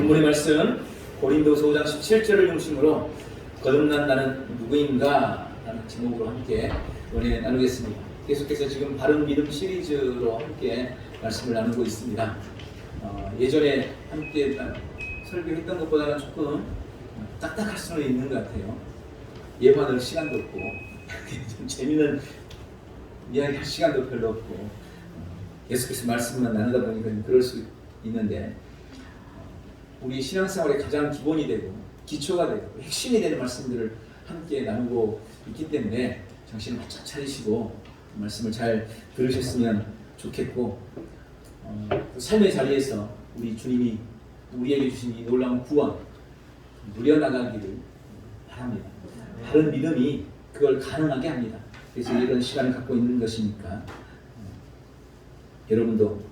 본문의 말씀 고린도서 5장 17절을 중심으로 거듭난 나는 누구인가 라는 제목으로 함께 은혜 나누겠습니다. 계속해서 지금 바른 믿음 시리즈로 함께 말씀을 나누고 있습니다. 예전에 함께 설교했던 것보다는 조금 딱딱할 수는 있는 것 같아요. 예반할 시간도 없고 좀 재미있는 이야기 할 시간도 별로 없고 계속해서 말씀만 나누다 보니까 그럴 수 있는데, 우리 신앙생활의 가장 기본이 되고 기초가 되고 핵심이 되는 말씀들을 함께 나누고 있기 때문에 정신을 바짝 차리시고 말씀을 잘 들으셨으면 좋겠고, 삶의 자리에서 우리 주님이 우리에게 주신 이 놀라운 구원 누려나가기를 바랍니다. 바른 믿음이 그걸 가능하게 합니다. 그래서 이런 시간을 갖고 있는 것이니까 여러분도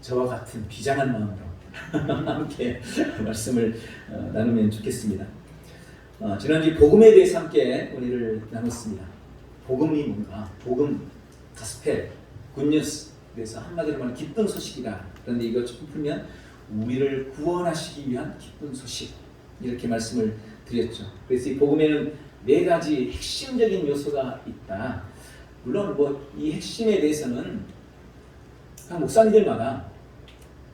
저와 같은 비장한 마음으로 함께 말씀을 나누면 좋겠습니다. 지난주 복음에 대해서 함께 은혜를 나눴습니다. 복음이 뭔가? 복음, 가스펠, 굿뉴스. 그래서 한마디로 말하면 기쁜 소식이다. 그런데 이거 조금 풀면 우리를 구원하시기 위한 기쁜 소식, 이렇게 말씀을 드렸죠. 그래서 이 복음에는 4가지 핵심적인 요소가 있다. 물론 이 핵심에 대해서는 각 목사님들마다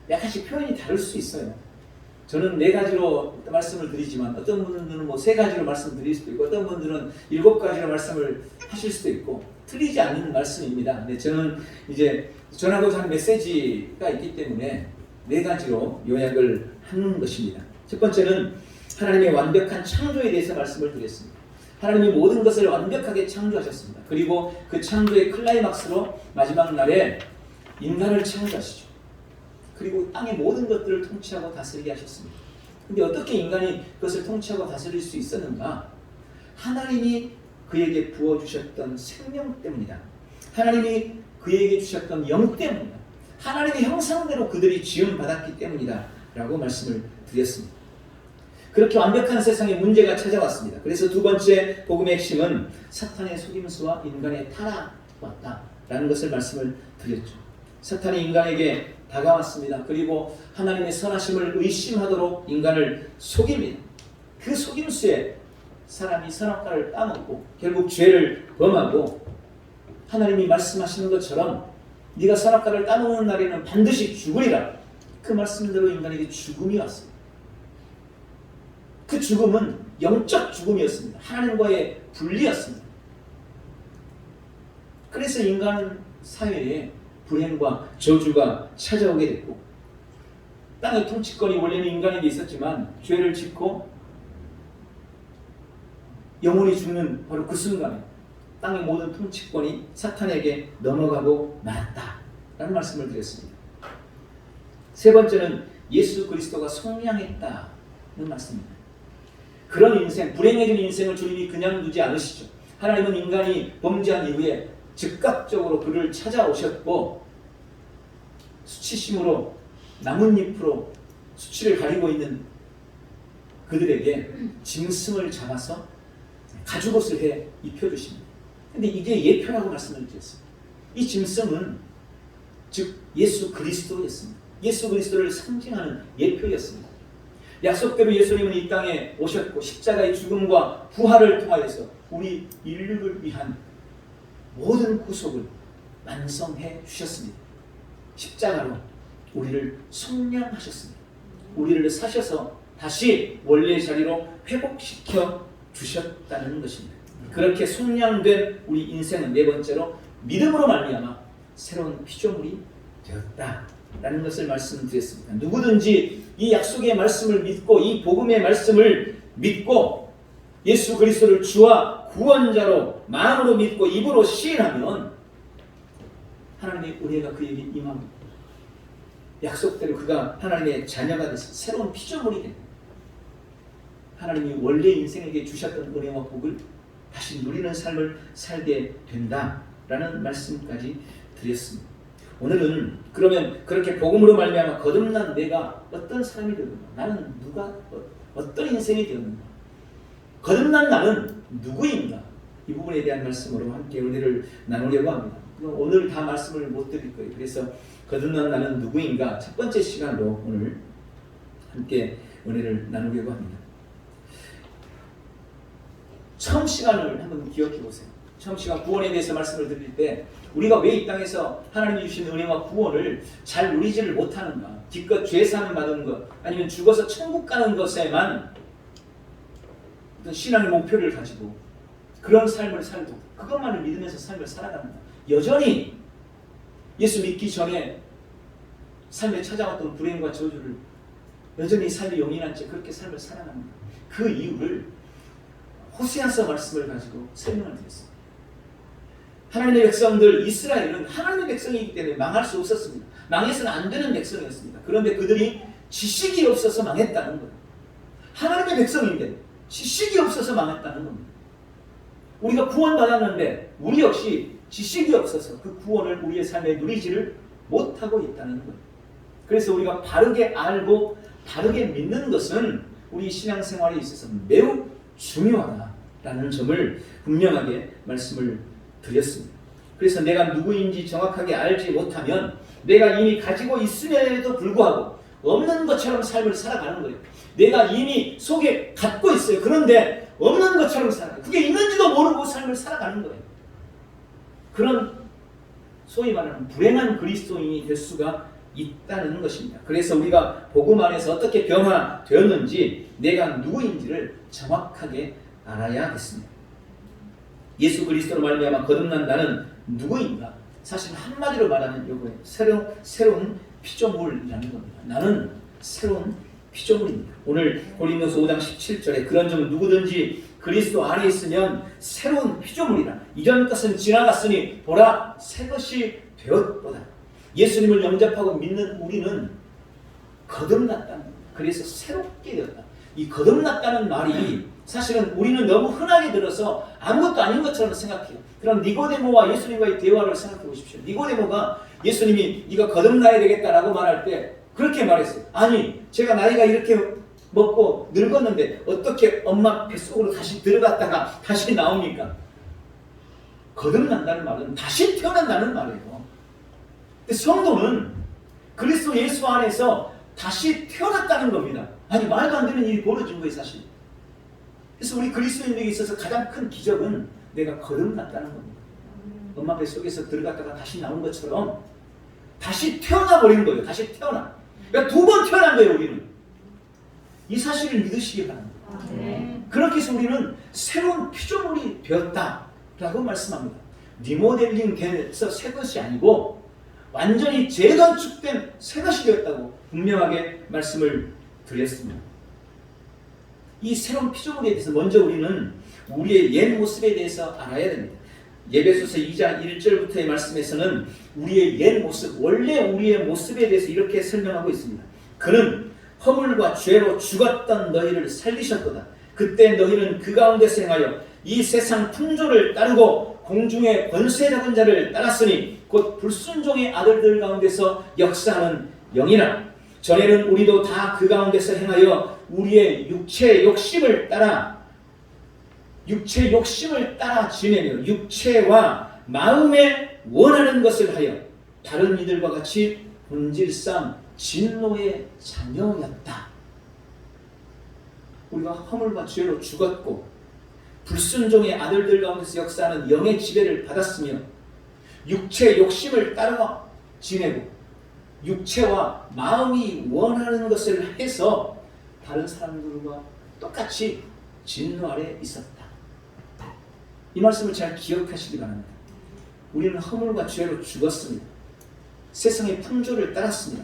약간씩 표현이 다를 수 있어요. 저는 4가지로 말씀을 드리지만 어떤 분들은 3가지로 말씀드릴 수도 있고 어떤 분들은 7가지로 말씀을 하실 수도 있고 틀리지 않는 말씀입니다. 근데 저는 이제 전하고자 하는 메시지가 있기 때문에 4가지로 요약을 하는 것입니다. 첫 번째는 하나님의 완벽한 창조에 대해서 말씀을 드렸습니다. 하나님이 모든 것을 완벽하게 창조하셨습니다. 그리고 그 창조의 클라이막스로 마지막 날에 인간을 창조하시죠. 그리고 땅의 모든 것들을 통치하고 다스리게 하셨습니다. 근데 어떻게 인간이 그것을 통치하고 다스릴 수 있었는가? 하나님이 그에게 부어주셨던 생명 때문이다. 하나님이 그에게 주셨던 영 때문이다. 하나님의 형상대로 그들이 지음받았기 때문이다 라고 말씀을 드렸습니다. 그렇게 완벽한 세상에 문제가 찾아왔습니다. 그래서 두 번째 복음의 핵심은 사탄의 속임수와 인간의 타락왔다라는 것을 말씀을 드렸죠. 사탄이 인간에게 다가왔습니다. 그리고 하나님의 선하심을 의심하도록 인간을 속입니다. 그 속임수에 사람이 선악과를 따먹고 결국 죄를 범하고, 하나님이 말씀하시는 것처럼 네가 선악과를 따먹는 날에는 반드시 죽으리라, 그 말씀대로 인간에게 죽음이 왔습니다. 그 죽음은 영적 죽음이었습니다. 하나님과의 분리였습니다. 그래서 인간 사회에 불행과 저주가 찾아오게 됐고, 땅의 통치권이 원래는 인간에게 있었지만 죄를 짓고 영혼이 죽는 바로 그 순간에 땅의 모든 통치권이 사탄에게 넘어가고 말았다라는 말씀을 드렸습니다. 세 번째는 예수 그리스도가 속량했다는 말씀입니다. 그런 인생, 불행해진 인생을 주님이 그냥 두지 않으시죠. 하나님은 인간이 범죄한 이후에 즉각적으로 그를 찾아오셨고, 수치심으로 나뭇잎으로 수치를 가리고 있는 그들에게 짐승을 잡아서 가죽옷을 해 입혀주십니다. 근데 이게 예표라고 말씀을 드렸습니다. 이 짐승은 즉 예수 그리스도였습니다. 예수 그리스도를 상징하는 예표였습니다. 약속대로 예수님은 이 땅에 오셨고 십자가의 죽음과 부활을 통하여서 우리 인류를 위한 모든 구속을 완성해 주셨습니다. 십자가로 우리를 속량하셨습니다. 우리를 사셔서 다시 원래의 자리로 회복시켜 주셨다는 것입니다. 그렇게 속량된 우리 인생은 네 번째로 믿음으로 말미암아 새로운 피조물이 되었다라는 것을 말씀드렸습니다. 누구든지 이 약속의 말씀을 믿고 이 복음의 말씀을 믿고 예수 그리스도를 주와 구원자로 마음으로 믿고 입으로 시인하면 하나님의 은혜가 그에게 임합니다. 약속대로 그가 하나님의 자녀가 돼서 새로운 피조물이 됩니다. 하나님이 원래 인생에게 주셨던 은혜와 복을 다시 누리는 삶을 살게 된다라는 말씀까지 드렸습니다. 오늘은 그러면 그렇게 복음으로 말미암아 거듭난 내가 어떤 사람이 되었는가? 나는 어떤 인생이 되었는가? 거듭난 나는 누구인가? 이 부분에 대한 말씀으로 함께 은혜를 나누려고 합니다. 오늘 다 말씀을 못 드릴 거예요. 그래서 거듭난 나는 누구인가? 첫 번째 시간으로 오늘 함께 은혜를 나누려고 합니다. 처음 시간을 한번 기억해 보세요. 처음 시간 구원에 대해서 말씀을 드릴 때 우리가 왜 이 땅에서 하나님이 주신 은혜와 구원을 잘 누리지를 못하는가? 기껏 죄사함 받은 것 아니면 죽어서 천국 가는 것에만 어떤 신앙의 목표를 가지고 그런 삶을 살고 그것만을 믿으면서 삶을 살아갑니다. 여전히 예수 믿기 전에 삶에 찾아왔던 불행과 저주를 여전히 삶에 용인한 채 그렇게 삶을 살아갑니다. 그 이유를 호세아서 말씀을 가지고 설명을 드렸습니다. 하나님의 백성들 이스라엘은 하나님의 백성이기 때문에 망할 수 없었습니다. 망해서는 안 되는 백성이었습니다. 그런데 그들이 지식이 없어서 망했다는 거예요. 하나님의 백성인데 지식이 없어서 망했다는 겁니다. 우리가 구원받았는데 우리 역시 지식이 없어서 그 구원을 우리의 삶에 누리지를 못하고 있다는 거예요. 그래서 우리가 바르게 알고 바르게 믿는 것은 우리 신앙생활에 있어서 매우 중요하다라는 점을 분명하게 말씀을 드렸습니다. 그래서 내가 누구인지 정확하게 알지 못하면 내가 이미 가지고 있음에도 불구하고 없는 것처럼 삶을 살아가는 거예요. 내가 이미 속에 갖고 있어요. 그런데 없는 것처럼 살아가요. 그게 있는지도 모르고 삶을 살아가는 거예요. 그런 소위 말하는 불행한 그리스도인이 될 수가 있다는 것입니다. 그래서 우리가 복음 안에서 어떻게 변화되었는지 내가 누구인지를 정확하게 알아야겠습니다. 예수 그리스도로 말미암아 거듭난 나는 누구인가? 사실 한마디로 말하면 요거예요. 새로운 피조물이라는 겁니다. 나는 새로운 피조물입니다. 오늘 고린도서 5장 17절에 그런즉 누구든지 그리스도 안에 있으면 새로운 피조물이라. 이전 것은 지나갔으니 보라 새 것이 되었도다. 예수님을 영접하고 믿는 우리는 거듭났다는 겁니다. 그래서 새롭게 되었다. 이 거듭났다는 말이 사실은 우리는 너무 흔하게 들어서 아무것도 아닌 것처럼 생각해요. 그럼 니고데모와 예수님과의 대화를 생각해 보십시오. 니고데모가 예수님이 네가 거듭나야 되겠다라고 말할 때 그렇게 말했어요. 아니 제가 나이가 이렇게 먹고 늙었는데 어떻게 엄마 뱃속으로 다시 들어갔다가 다시 나옵니까? 거듭난다는 말은 다시 태어난다는 말이에요. 근데 성도는 그리스도 예수 안에서 다시 태어났다는 겁니다. 아니 말도 안 되는 일이 벌어진 거예요 사실. 그래서 우리 그리스도인에게 있어서 가장 큰 기적은 내가 거듭났다는 겁니다. 엄마 뱃속에서 들어갔다가 다시 나온 것처럼 다시 태어나 버린 거예요. 다시 태어나. 그러니까 두 번 태어난 거예요 우리는. 이 사실을 믿으시기 바랍니다. 그렇게 해서 우리는 새로운 피조물이 되었다라고 말씀합니다. 리모델링 돼서 새 것이 아니고 완전히 재건축된 새 것이 되었다고 분명하게 말씀을 드렸습니다. 이 새로운 피조물에 대해서 먼저 우리는 우리의 옛 모습에 대해서 알아야 됩니다. 에베소서 2장 1절부터의 말씀에서는 우리의 옛 모습, 원래 우리의 모습에 대해서 이렇게 설명하고 있습니다. 그는 허물과 죄로 죽었던 너희를 살리셨도다. 그때 너희는 그 가운데서 행하여 이 세상 풍조를 따르고 공중의 권세 잡은 자를 따랐으니 곧 불순종의 아들들 가운데서 역사하는 영이라. 전에는 우리도 다 그 가운데서 행하여 우리의 육체의 욕심을 따라 지내며 육체와 마음에 원하는 것을 하여 다른 이들과 같이 본질상 진노의 자녀였다. 우리가 허물과 죄로 죽었고 불순종의 아들들 가운데서 역사하는 영의 지배를 받았으며 육체의 욕심을 따라 지내고 육체와 마음이 원하는 것을 해서 다른 사람들과 똑같이 진노 아래 있었다. 이 말씀을 잘 기억하시기 바랍니다. 우리는 허물과 죄로 죽었습니다. 세상의 풍조를 따랐습니다.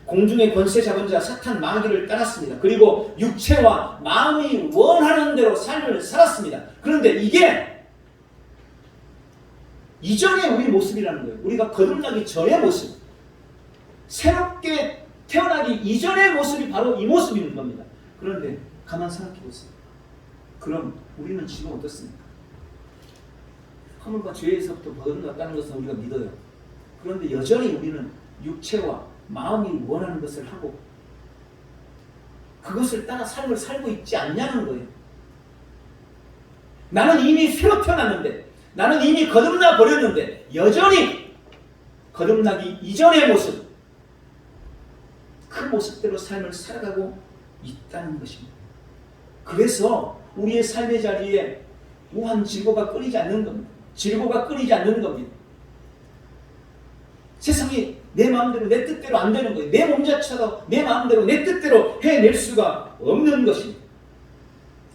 공중의 권세 잡은 자 사탄 마귀를 따랐습니다. 그리고 육체와 마음이 원하는 대로 삶을 살았습니다. 그런데 이게 이전의 우리 모습이라는 거예요. 우리가 거듭나기 전의 모습, 새롭게 태어나기 이전의 모습이 바로 이 모습인 겁니다. 그런데 가만 생각해 보세요. 그럼 우리는 지금 어떻습니까? 허물과 죄에서부터 벗어났다는 것은 우리가 믿어요. 그런데 여전히 우리는 육체와 마음이 원하는 것을 하고 그것을 따라 삶을 살고 있지 않냐는 거예요. 나는 이미 새로 태어났는데, 나는 이미 거듭나 버렸는데 여전히 거듭나기 이전의 모습, 그 모습대로 삶을 살아가고 있다는 것입니다. 그래서 우리의 삶의 자리에 우한 질고가 끊이지 않는 겁니다. 질고가 끊이지 않는 겁니다. 세상이 내 마음대로 내 뜻대로 안 되는 거예요. 내 몸 자체가 내 마음대로 내 뜻대로 해낼 수가 없는 것입니다.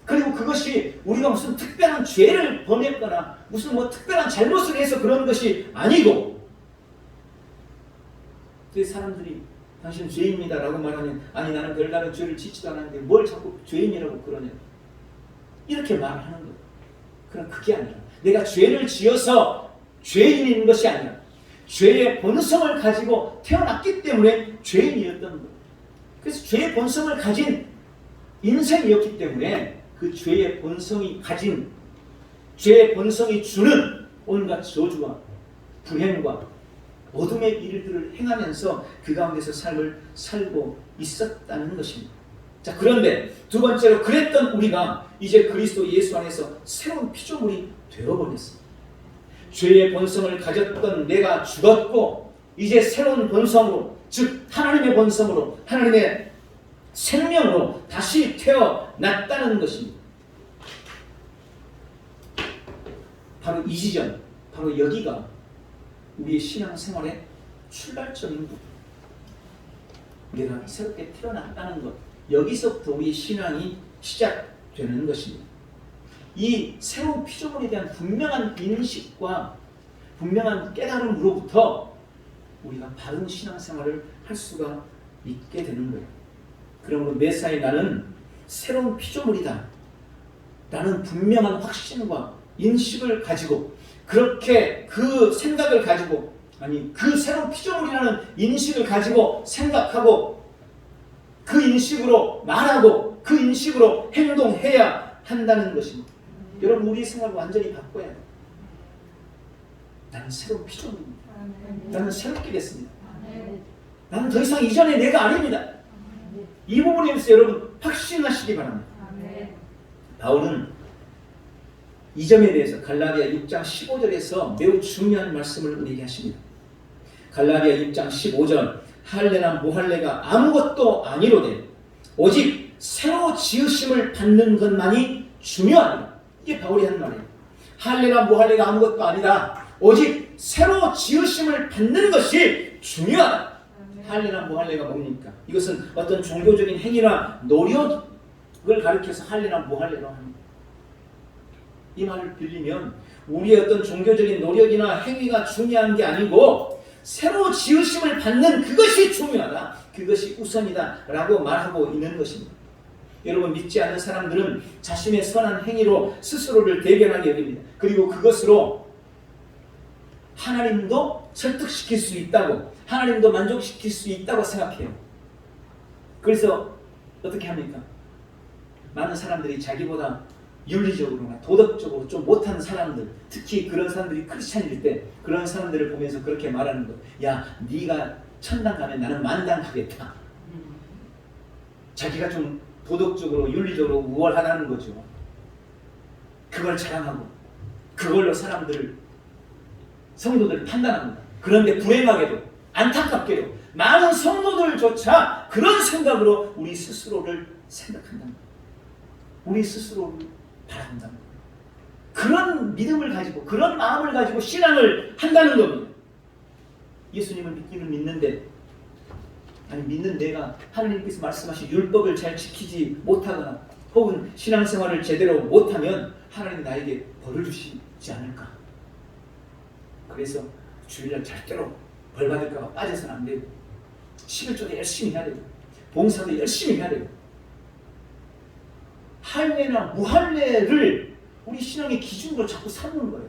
그리고 그것이 우리가 무슨 특별한 죄를 범했거나 무슨 특별한 잘못을 해서 그런 것이 아니고, 그 사람들이 당신은 죄인입니다 라고 말하면, 아니 나는 별다른 죄를 짓지도 않았는데 뭘 자꾸 죄인이라고 그러냐, 이렇게 말하는 거예요. 그럼 그게 아니라 내가 죄를 지어서 죄인인 것이 아니라 죄의 본성을 가지고 태어났기 때문에 죄인이었던 거예요. 그래서 죄의 본성을 가진 인생이었기 때문에 그 죄의 본성이 가진, 죄의 본성이 주는 온갖 저주와 불행과 어둠의 일들을 행하면서 그 가운데서 삶을 살고 있었다는 것입니다. 자, 그런데 두 번째로, 그랬던 우리가 이제 그리스도 예수 안에서 새로운 피조물이 되어버렸습니다. 죄의 본성을 가졌던 내가 죽었고 이제 새로운 본성으로, 즉 하나님의 본성으로, 하나님의 생명으로 다시 태어났다는 것입니다. 바로 이 지점, 바로 여기가 우리의 신앙생활의 출발점인 것. 내가 새롭게 태어났다는 것, 여기서부터 우리의 신앙이 시작되는 것입니다. 이 새로운 피조물에 대한 분명한 인식과 분명한 깨달음으로부터 우리가 바른 신앙생활을 할 수가 있게 되는 거예요. 그러므로 매사에 나는 새로운 피조물이다 라는 분명한 확신과 인식을 가지고, 그렇게 그 생각을 가지고, 아니 그 새로운 피조물이라는 인식을 가지고 생각하고 그 인식으로 말하고 그 인식으로 행동해야 한다는 것입니다. 여러분, 우리 생각을 완전히 바꿔야 해요. 나는 새로운 피조물입니다. 나는 새롭게 됐습니다. 나는 더 이상 이전의 내가 아닙니다. 이 부분에 대해서 여러분 확신하시기 바랍니다. 바울은 이 점에 대해서 갈라디아 6장 15절에서 매우 중요한 말씀을 우리에게 하십니다. 갈라디아 6장 15절, 할례나 무할례가 아무것도 아니로되 오직 새로 지으심을 받는 것만이 중요하다. 이게 바울이 한 말이에요. 할례나 무할례가 아무것도 아니다. 오직 새로 지으심을 받는 것이 중요하다. 할례나 무할례가 뭡니까? 이것은 어떤 종교적인 행위나 노력을 가리켜서 할례나 무할례로 합니다. 이 말을 빌리면 우리의 어떤 종교적인 노력이나 행위가 중요한 게 아니고 새로 지으심을 받는 그것이 중요하다, 그것이 우선이다 라고 말하고 있는 것입니다. 여러분, 믿지 않는 사람들은 자신의 선한 행위로 스스로를 대변하게 여깁니다. 그리고 그것으로 하나님도 설득시킬 수 있다고, 하나님도 만족시킬 수 있다고 생각해요. 그래서 어떻게 합니까? 많은 사람들이 자기보다 윤리적으로나 도덕적으로 좀 못한 사람들, 특히 그런 사람들이 크리스찬일 때 그런 사람들을 보면서 그렇게 말하는 거예요. 야, 네가 천당 가면 나는 만당 가겠다. 자기가 좀 도덕적으로 윤리적으로 우월하다는 거죠. 그걸 자랑하고 그걸로 성도들을 판단합니다. 그런데 불행하게도, 안타깝게도 많은 성도들조차 그런 생각으로 우리 스스로를 생각한답니다. 우리 스스로를 바란답니다. 그런 믿음을 가지고, 그런 마음을 가지고 신앙을 한다는 겁니다. 예수님을 믿기는 믿는데, 아니 믿는 내가 하나님께서 말씀하신 율법을 잘 지키지 못하거나 혹은 신앙생활을 제대로 못하면 하나님 나에게 벌을 주시지 않을까. 그래서 주일날 절대로 벌 받을까 봐 빠져서는 안 되고, 11조도 열심히 해야 되고, 봉사도 열심히 해야 되고, 할례나 무할례를 우리 신앙의 기준으로 자꾸 삼는 거예요.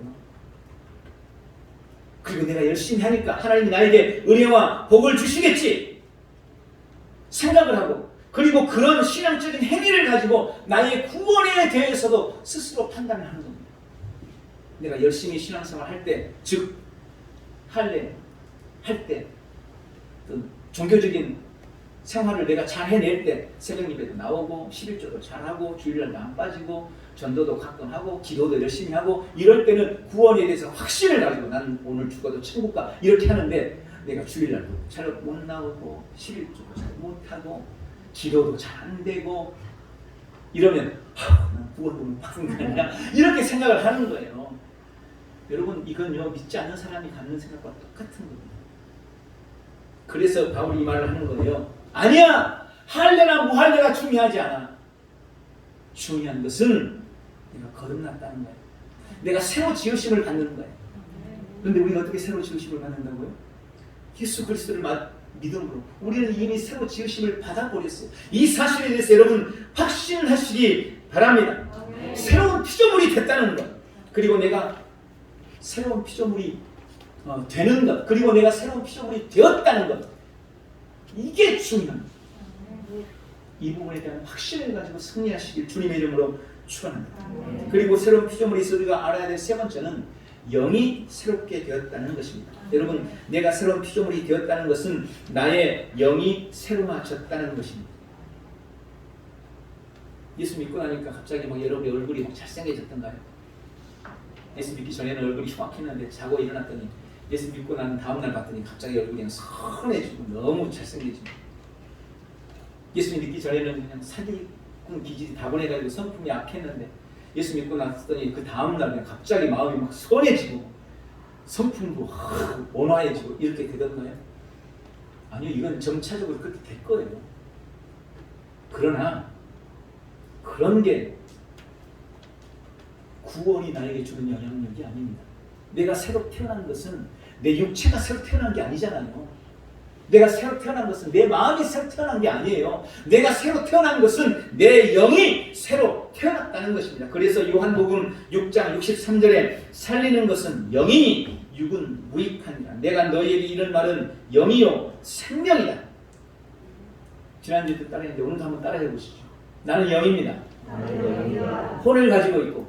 그리고 내가 열심히 하니까 하나님이 나에게 은혜와 복을 주시겠지 생각을 하고, 그리고 그런 신앙적인 행위를 가지고 나의 구원에 대해서도 스스로 판단을 하는 겁니다. 내가 열심히 신앙생활 할 때, 즉 할례 할 때, 종교적인 생활을 내가 잘 해낼 때 새벽 예배도 나오고 11조도 잘하고 주일날도 안 빠지고 전도도 가끔 하고 기도도 열심히 하고, 이럴 때는 구원에 대해서 확신을 가지고 나는 오늘 죽어도 천국 가 이렇게 하는데, 내가 주일날도 잘 못 나오고 11조도 잘 못하고 기도도 잘 안 되고 이러면 난 구원을 받은 거 아니야? 이렇게 생각을 하는 거예요. 여러분 이건요 믿지 않는 사람이 갖는 생각과 똑같은 겁니다. 그래서 바울이 이 말을 하는 거예요. 아니야! 할례나 무할례가 중요하지 않아. 중요한 것은 내가 거듭났다는 거예요. 내가 새로 지으심을 받는 거예요. 그런데 우리가 어떻게 새로 지으심을 받는다고요? 예수 그리스도를 믿음으로 우리는 이미 새로 지으심을 받아버렸어요. 이 사실에 대해서 여러분 확신하시기 바랍니다. 새로운 피조물이 됐다는 것, 그리고 내가 새로운 피조물이 되는 것, 그리고 내가 새로운 피조물이 되었다는 것, 이게 중요합니다. 이 부분에 대한 확신을 가지고 승리하시길 주님의 이름으로 축원합니다. 그리고 새로운 피조물이 있어 우리가 알아야 될 세 번째는 영이 새롭게 되었다는 것입니다. 여러분 내가 새로운 피조물이 되었다는 것은 나의 영이 새로워졌다는 것입니다. 예수 믿고 나니까 갑자기 막 여러분의 얼굴이 막 잘생겨졌던가요? 예수 믿기 전에는 얼굴이 흉악했는데 자고 일어났더니 예수 믿고 난 다음날 봤더니 갑자기 얼굴이 그냥 선해지고 너무 잘생겨지고, 예수 믿기 전에는 그냥 사기꾼 기질이 다분해가지고 성품이 약했는데 예수 믿고 났더니 그 다음날 그냥 갑자기 마음이 막 선해지고 성품도 온화해지고 이렇게 되던가요? 아니요, 이건 점차적으로 그렇게 될 거예요. 그러나 그런 게 구원이 나에게 주는 영향력이 아닙니다. 내가 새로 태어난 것은 내 육체가 새로 태어난 게 아니잖아요. 내가 새로 태어난 것은 내 마음이 새로 태어난 게 아니에요. 내가 새로 태어난 것은 내 영이 새로 태어났다는 것입니다. 그래서 요한복음 6장 63절에 살리는 것은 영이니 육은 무익하니라. 내가 너희에게 이런 말은 영이요 생명이다. 지난주에도 따라했는데 오늘도 한번 따라해 보시죠. 나는 영입니다. 혼을 가지고 있고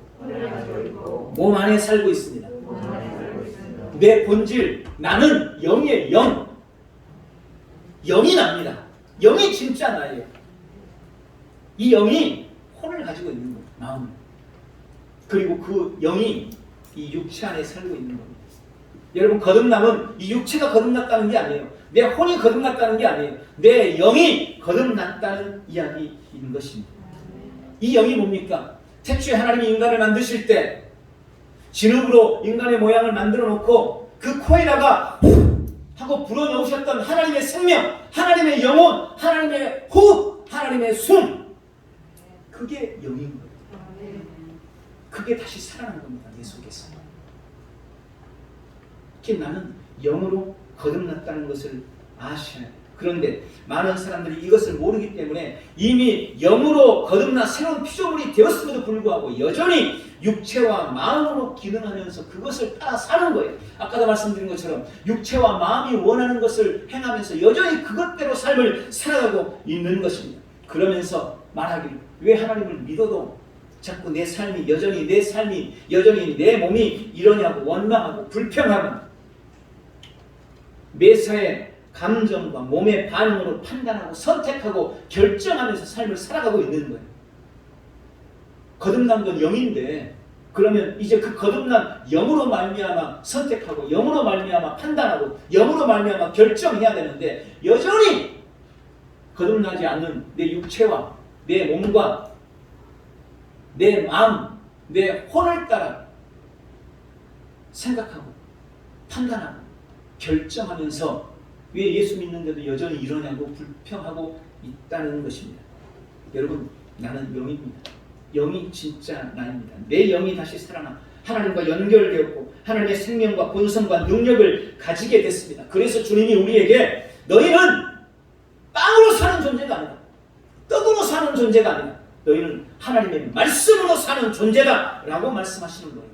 몸 안에 살고 있습니다. 내 본질, 나는 영이에요. 영. 영이 납니다. 영이 진짜 나예요. 이 영이 혼을 가지고 있는 거예요. 마음. 그리고 그 영이 이 육체 안에 살고 있는 겁니다. 여러분 거듭남은 이 육체가 거듭났다는 게 아니에요. 내 혼이 거듭났다는 게 아니에요. 내 영이 거듭났다는 이야기인 것입니다. 이 영이 뭡니까? 태초에 하나님이 인간을 만드실 때 진흙으로 인간의 모양을 만들어 놓고 그 코에다가 하고 불어넣으셨던 하나님의 생명, 하나님의 영혼, 하나님의 호흡, 하나님의 숨, 그게 영인 거예요. 그게 다시 살아난 겁니다. 내 속에서. 특히 나는 영으로 거듭났다는 것을 아셔야 해요. 그런데 많은 사람들이 이것을 모르기 때문에 이미 영으로 거듭나 새로운 피조물이 되었음에도 불구하고 여전히 육체와 마음으로 기능하면서 그것을 따라 사는 거예요. 아까도 말씀드린 것처럼 육체와 마음이 원하는 것을 행하면서 여전히 그것대로 삶을 살아가고 있는 것입니다. 그러면서 말하기를 왜 하나님을 믿어도 자꾸 내 삶이 여전히 내 몸이 이러냐고 원망하고 불평하고 매사에 감정과 몸의 반응으로 판단하고 선택하고 결정하면서 삶을 살아가고 있는 거예요. 거듭난 건 영인데 그러면 이제 그 거듭난 영으로 말미암아 선택하고 영으로 말미암아 판단하고 영으로 말미암아 결정해야 되는데 여전히 거듭나지 않는 내 육체와 내 몸과 내 마음, 내 혼을 따라 생각하고 판단하고 결정하면서 왜 예수 믿는데도 여전히 이러냐고 불평하고 있다는 것입니다. 여러분 나는 영입니다. 영이 진짜 나입니다. 내 영이 다시 살아나 하나님과 연결되었고 하나님의 생명과 본성과 능력을 가지게 됐습니다. 그래서 주님이 우리에게 너희는 빵으로 사는 존재가 아니다. 떡으로 사는 존재가 아니다. 너희는 하나님의 말씀으로 사는 존재다 라고 말씀하시는 거예요.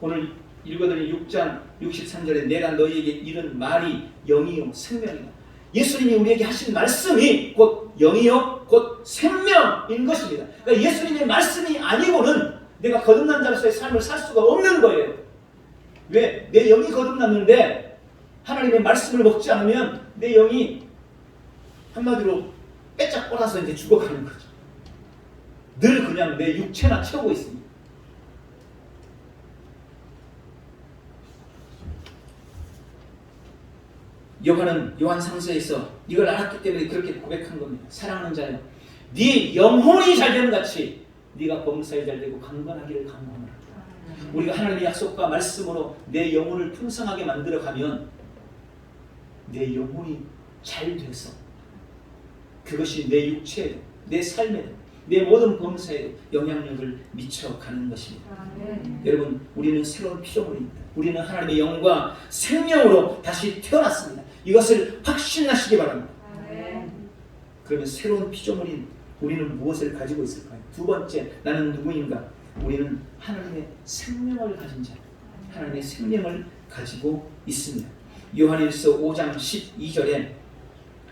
오늘 읽어드린 6장 63절에 내가 너희에게 이른 말이 영이요 생명이다. 예수님이 우리에게 하신 말씀이 곧 영이요 곧 생명인 것입니다. 그러니까 예수님의 말씀이 아니고는 내가 거듭난 자로서의 삶을 살 수가 없는 거예요. 왜? 내 영이 거듭났는데 하나님의 말씀을 먹지 않으면 내 영이 한마디로 빼짝 꼬라서 이제 죽어가는 거죠. 늘 그냥 내 육체나 채우고 있습니다. 요한은 요한상서에서 이걸 알았기 때문에 그렇게 고백한 겁니다. 사랑하는 자여, 네 영혼이 잘되는 같이 네가 범사에 잘되고 강건하기를 간구하노라. 우리가 하나님의 약속과 말씀으로 내 영혼을 풍성하게 만들어가면 내 영혼이 잘 돼서 그것이 내 육체에도 내 삶에도 내 모든 범사에도 영향력을 미쳐가는 것입니다. 여러분, 우리는 새로운 피조물입니다. 우리는 하나님의 영과 생명으로 다시 태어났습니다. 이것을 확신하시기 바랍니다. 그러면 새로운 피조물인 우리는 무엇을 가지고 있을까요? 두 번째, 나는 누구인가? 우리는 하나님의 생명을 가진 자, 하나님의 생명을 가지고 있습니다. 요한일서 5장 12절에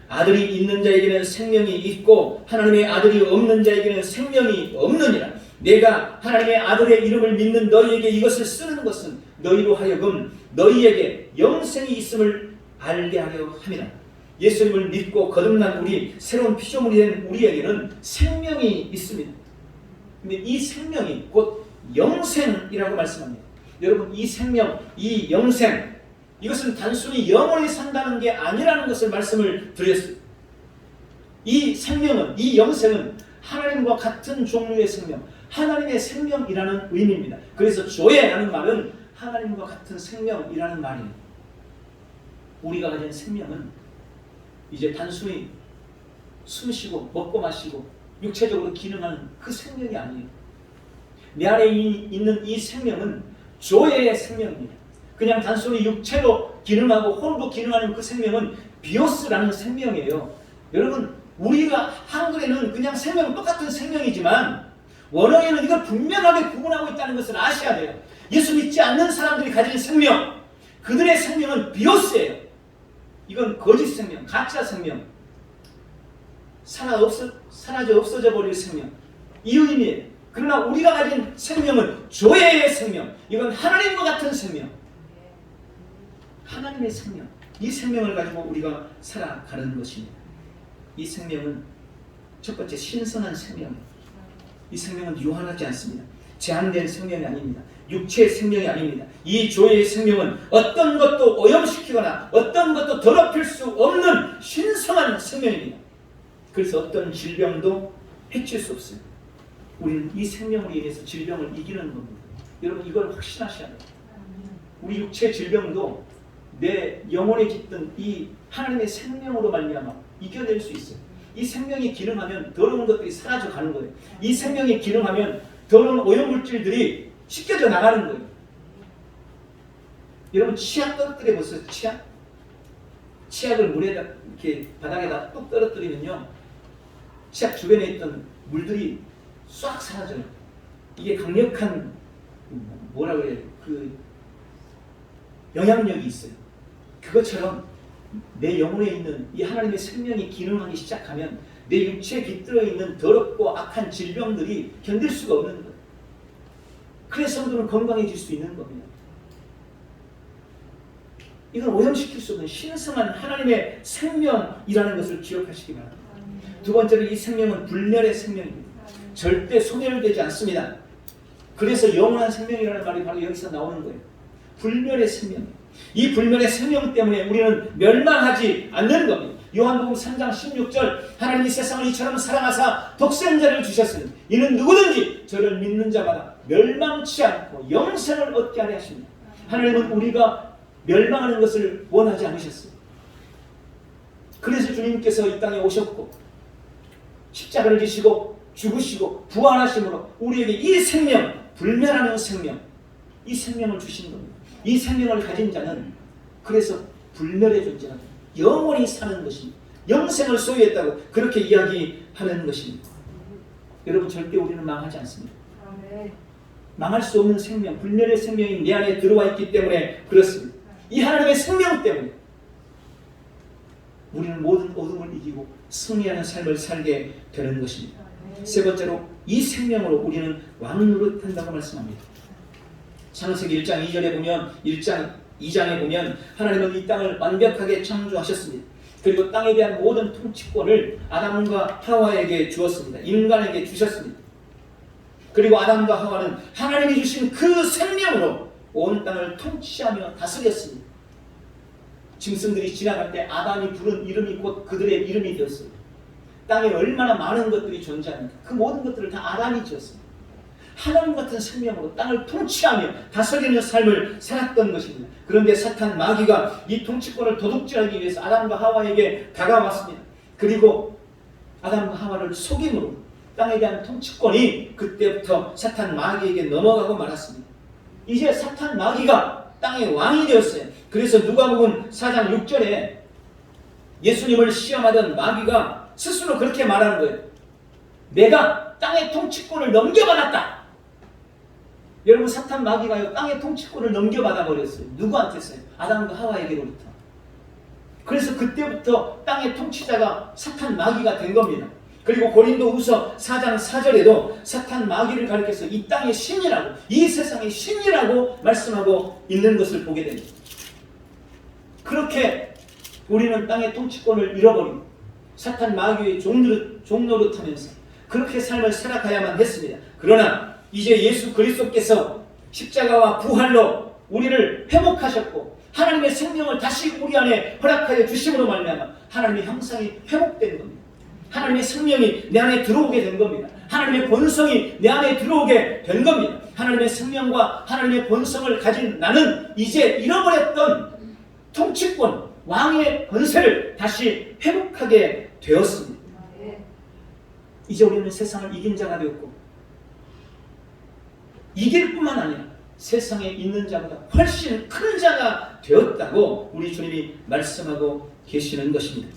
아들이 있는 자에게는 생명이 있고 하나님의 아들이 없는 자에게는 생명이 없느니라. 내가 하나님의 아들의 이름을 믿는 너희에게 이것을 쓰는 것은 너희로 하여금 너희에게 영생이 있음을 알게 하려 함이라. 예수님을 믿고 거듭난 우리, 새로운 피조물이 된 우리에게는 생명이 있습니다. 근데 이 생명이 곧 영생이라고 말씀합니다. 여러분, 이 생명, 이 영생, 이것은 단순히 영원히 산다는 게 아니라는 것을 말씀을 드렸습니다. 이 생명은, 이 영생은 하나님과 같은 종류의 생명, 하나님의 생명이라는 의미입니다. 그래서 조예라는 말은 하나님과 같은 생명이라는 말이에요. 우리가 가진 생명은 이제 단순히 숨쉬고 먹고 마시고 육체적으로 기능하는 그 생명이 아니에요. 내 안에 있는 이 생명은 조예의 생명입니다. 그냥 단순히 육체로 기능하고 혼으로 기능하는 그 생명은 비오스라는 생명이에요. 여러분, 우리가 한글에는 그냥 생명은 똑같은 생명이지만 원어에는 이걸 분명하게 구분하고 있다는 것을 아셔야 돼요. 예수 믿지 않는 사람들이 가진 생명, 그들의 생명은 비오스예요. 이건 거짓 생명, 가짜 생명, 사라져 없어져 버릴 생명, 이 의미예요. 그러나 우리가 가진 생명은 조예의 생명, 이건 하나님과 같은 생명, 하나님의 생명, 이 생명을 가지고 우리가 살아가는 것입니다. 이 생명은 첫 번째 신선한 생명이에요. 이 생명은 유한하지 않습니다. 제한된 생명이 아닙니다. 육체의 생명이 아닙니다. 이 조예의 생명은 어떤 것도 오염시키거나 어떤 것도 더럽힐 수 없는 신성한 생명입니다. 그래서 어떤 질병도 해칠 수 없어요. 우리는 이 생명으로 인해서 질병을 이기는 겁니다. 여러분, 이걸 확신하셔야 돼요. 우리 육체 질병도 내 영혼에 깃든 이 하나님의 생명으로 말미암아 이겨낼 수 있어요. 이 생명이 기능하면 더러운 것들이 사라져 가는 거예요. 이 생명이 기능하면 더러운 오염물질들이 씻겨져 나가는 거예요. 여러분, 치약 떨어뜨려 보세요. 치약을 물에다 이렇게 바닥에다 뚝 떨어뜨리면요, 치약 주변에 있던 물들이 싹 사라져요. 이게 강력한 뭐라 그래요? 그 영향력이 있어요. 그것처럼 내 영혼에 있는 이 하나님의 생명이 기능하기 시작하면 내 육체에 깃들어 있는 더럽고 악한 질병들이 견딜 수가 없는 거예요. 그래서 성도는 건강해질 수 있는 겁니다. 이건 오염시킬 수 없는 신성한 하나님의 생명이라는 것을 기억하시기 바랍니다. 두 번째로 이 생명은 불멸의 생명입니다. 절대 소멸되지 않습니다. 그래서 영원한 생명이라는 말이 바로 여기서 나오는 거예요. 불멸의 생명. 이 불멸의 생명 때문에 우리는 멸망하지 않는 겁니다. 요한복음 3장 16절, 하나님이 세상을 이처럼 사랑하사 독생자를 주셨으니 이는 누구든지 저를 믿는 자마다 멸망치 않고 영생을 얻게 하려 하십니다. 하나님은 우리가 멸망하는 것을 원하지 않으셨어요. 그래서 주님께서 이 땅에 오셨고 십자가를 지시고 죽으시고 부활하심으로 우리에게 이 생명, 불멸하는 생명, 이 생명을 주신 겁니다. 이 생명을 가진 자는 그래서 불멸의 존재가 영원히 사는 것입니다. 영생을 소유했다고 그렇게 이야기하는 것입니다. 여러분, 절대 우리는 망하지 않습니다. 망할 수 없는 생명, 불멸의 생명이 내 안에 들어와 있기 때문에 그렇습니다. 이 하나님의 생명 때문에 우리는 모든 어둠을 이기고 승리하는 삶을 살게 되는 것입니다. 세 번째로 이 생명으로 우리는 왕노릇한다고 말씀합니다. 창세기 1장 2절에 보면 1장 2장에 보면 하나님은 이 땅을 완벽하게 창조하셨습니다. 그리고 땅에 대한 모든 통치권을 아담과 하와에게 주었습니다. 인간에게 주셨습니다. 그리고 아담과 하와는 하나님이 주신 그 생명으로 온 땅을 통치하며 다스렸습니다. 짐승들이 지나갈 때 아담이 부른 이름이 곧 그들의 이름이 되었어요. 땅에 얼마나 많은 것들이 존재하는가. 그 모든 것들을 다 아담이 지었어요. 하나님 같은 생명으로 땅을 통치하며 다스리는 삶을 살았던 것입니다. 그런데 사탄 마귀가 이 통치권을 도둑질하기 위해서 아담과 하와에게 다가왔습니다. 그리고 아담과 하와를 속임으로 땅에 대한 통치권이 그때부터 사탄 마귀에게 넘어가고 말았습니다. 이제 사탄 마귀가 땅의 왕이 되었어요. 그래서 누가복음 4장 6절에 예수님을 시험하던 마귀가 스스로 그렇게 말하는 거예요. 내가 땅의 통치권을 넘겨받았다. 여러분, 사탄 마귀가요, 땅의 통치권을 넘겨받아 버렸어요. 누구한테서요? 아담과 하와에게로부터. 그래서 그때부터 땅의 통치자가 사탄 마귀가 된 겁니다. 그리고 고린도후서 4장 4절에도 사탄 마귀를 가리켜서 이 땅의 신이라고, 이 세상의 신이라고 말씀하고 있는 것을 보게 됩니다. 그렇게 우리는 땅의 통치권을 잃어버리고 사탄 마귀의 종노릇하면서 그렇게 삶을 살아가야만 했습니다. 그러나 이제 예수 그리스도께서 십자가와 부활로 우리를 회복하셨고 하나님의 생명을 다시 우리 안에 허락하여 주심으로 말미암아 하나님의 형상이 회복된 겁니다. 하나님의 생명이 내 안에 들어오게 된 겁니다. 하나님의 본성이 내 안에 들어오게 된 겁니다. 하나님의 생명과 하나님의 본성을 가진 나는 이제 잃어버렸던 통치권, 왕의 권세를 다시 회복하게 되었습니다. 이제 우리는 세상을 이긴 자가 되었고 이길 뿐만 아니라 세상에 있는 자보다 훨씬 큰 자가 되었다고 우리 주님이 말씀하고 계시는 것입니다.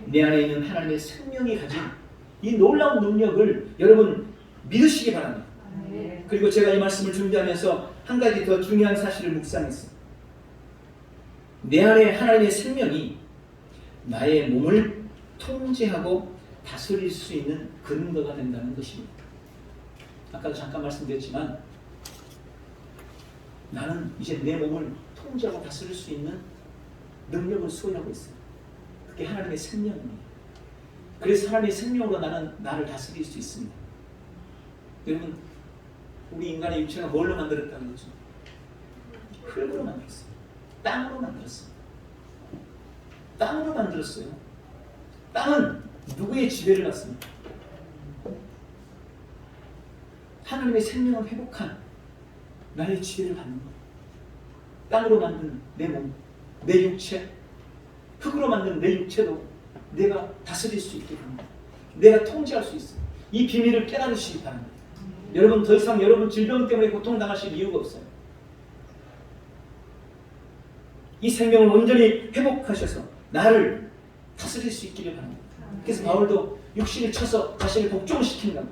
내 안에 있는 하나님의 생명이 가진 이 놀라운 능력을 여러분 믿으시기 바랍니다. 그리고 제가 이 말씀을 준비하면서 한 가지 더 중요한 사실을 묵상했어요. 내 안에 하나님의 생명이 나의 몸을 통제하고 다스릴 수 있는 근거가 된다는 것입니다. 아까도 잠깐 말씀드렸지만 나는 이제 내 몸을 통제하고 다스릴 수 있는 능력을 소유하고 있어요. 그게 하나님의 생명입니다. 그래서 하나님의 생명으로 나는 나를 다스릴 수 있습니다. 여러분, 우리 인간의 육체가 뭘로 만들었다는 거죠? 흙으로 만들었어요. 땅으로 만들었어요. 땅으로 만들었어요. 땅은 누구의 지배를 받습니까? 하나님의 생명을 회복한 나의 지혜를 받는 것. 땅으로 만든 내 몸, 내 육체, 흙으로 만든 내 육체도 내가 다스릴 수 있게 합니다. 내가 통제할 수 있어요. 이 비밀을 깨달으시기 바랍니다. 여러분, 더 이상 여러분 질병 때문에 고통당하실 이유가 없어요. 이 생명을 온전히 회복하셔서 나를 다스릴 수 있기를 바랍니다. 그래서 바울도 육신을 쳐서 자신을 복종시킨다.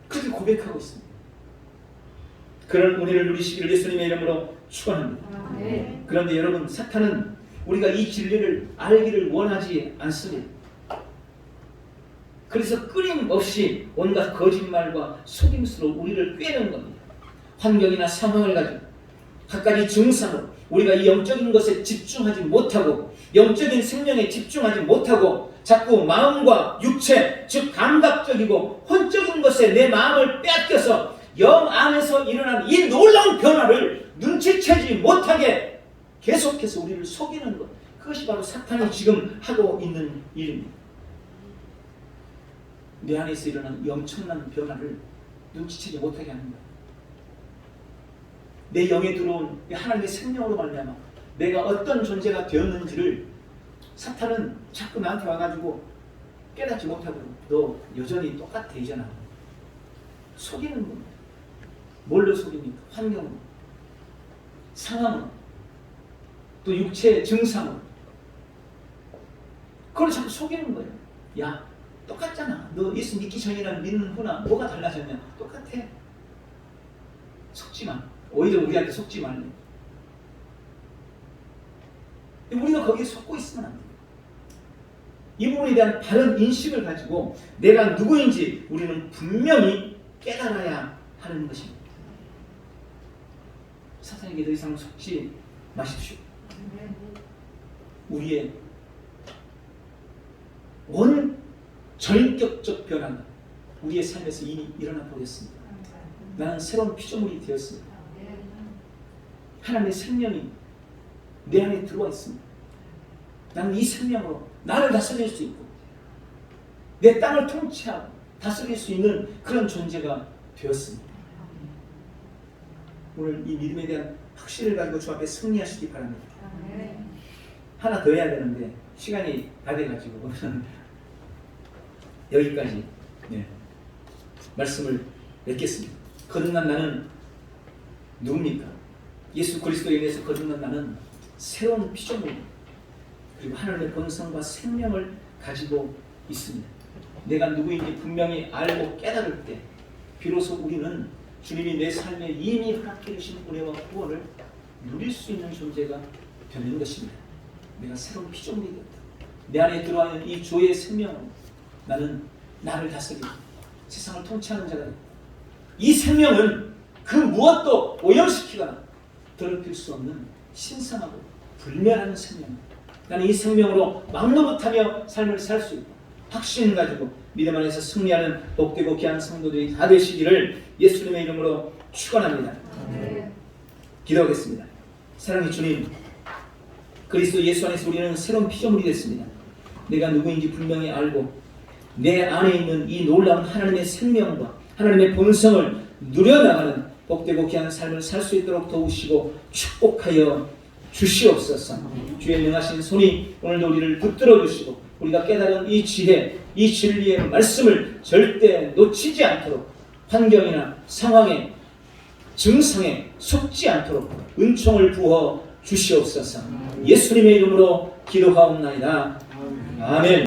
그렇게 고백하고 있습니다. 그런 은혜를 누리시기를 예수님의 이름으로 축원합니다. 그런데 여러분, 사탄은 우리가 이 진리를 알기를 원하지 않습니다. 그래서 끊임없이 온갖 거짓말과 속임수로 우리를 꿰는 겁니다. 환경이나 상황을 가지고 각가지 증상으로 우리가 이 영적인 것에 집중하지 못하고 영적인 생명에 집중하지 못하고 자꾸 마음과 육체, 즉 감각적이고 혼적인 것에 내 마음을 빼앗겨서 영 안에서 일어난 이 놀라운 변화를 눈치채지 못하게 계속해서 우리를 속이는 것, 그것이 바로 사탄이 지금 하고 있는 일입니다. 내 안에서 일어난 이 엄청난 변화를 눈치채지 못하게 하는 거예요. 내 영에 들어온 하나님의 생명으로 말미암아 내가 어떤 존재가 되었는지를 사탄은 자꾸 나한테 와가지고 깨닫지 못하고 너 여전히 똑같아 이잖아. 속이는 겁니다. 뭘로 속입니까? 환경으로, 상황으로, 또 육체의 증상으로. 그걸 자꾸 속이는 거예요. 야, 똑같잖아. 너 예수 믿기 전이랑 믿는 후나 뭐가 달라졌냐? 똑같아. 속지 마. 오히려 우리한테 속지 말래. 우리가 거기에 속고 있으면 안 돼요. 이 부분에 대한 바른 인식을 가지고 내가 누구인지 우리는 분명히 깨달아야 하는 것입니다. 사탄에게 더 이상 속지 마십시오. 우리의 원 전격적 변화가 우리의 삶에서 이미 일어나 버렸습니다. 나는 새로운 피조물이 되었습니다. 하나님의 생명이 내 안에 들어와 있습니다. 나는 이 생명으로 나를 다스릴 수 있고 내 땅을 통치하고 다스릴 수 있는 그런 존재가 되었습니다. 오늘 이 믿음에 대한 확신을 가지고 주 앞에 승리하시기 바랍니다. 하나 더 해야 되는데 시간이 다 돼가지고 오늘은 여기까지 말씀을 맺겠습니다. 거듭난 나는 누굽니까? 예수 그리스도에 의해서 거듭난 나는 새로운 피조물입니다. 그리고 하나님의 본성과 생명을 가지고 있습니다. 내가 누구인지 분명히 알고 깨달을 때 비로소 우리는 주님이 내 삶에 이미 허락해 주신 은혜와 구원을 누릴 수 있는 존재가 되는 것입니다. 내가 새로운 피조물이 되었다. 내 안에 들어와 있는 이 주의 생명으로 나는 나를 다스리고 세상을 통치하는 자가 된다. 이 생명은 그 무엇도 오염시키거나 더럽힐 수 없는 신성하고 불멸하는 생명입니다. 나는 이 생명으로 막노릇하며 삶을 살 수 있고 확신을 가지고 믿음 안에서 승리하는 복되고 귀한 성도들이 다 되시기를 예수님의 이름으로 축원합니다. 기도하겠습니다. 사랑의 주님, 그리스도 예수 안에서 우리는 새로운 피조물이 됐습니다. 내가 누구인지 분명히 알고 내 안에 있는 이 놀라운 하나님의 생명과 하나님의 본성을 누려나가는 복되고 귀한 삶을 살 수 있도록 도우시고 축복하여 주시옵소서. 주의 능하신 손이 오늘도 우리를 붙들어 주시고 우리가 깨달은 이 지혜, 이 진리의 말씀을 절대 놓치지 않도록 환경이나 상황에 증상에 속지 않도록 은총을 부어 주시옵소서. 예수님의 이름으로 기도하옵나이다. 아멘.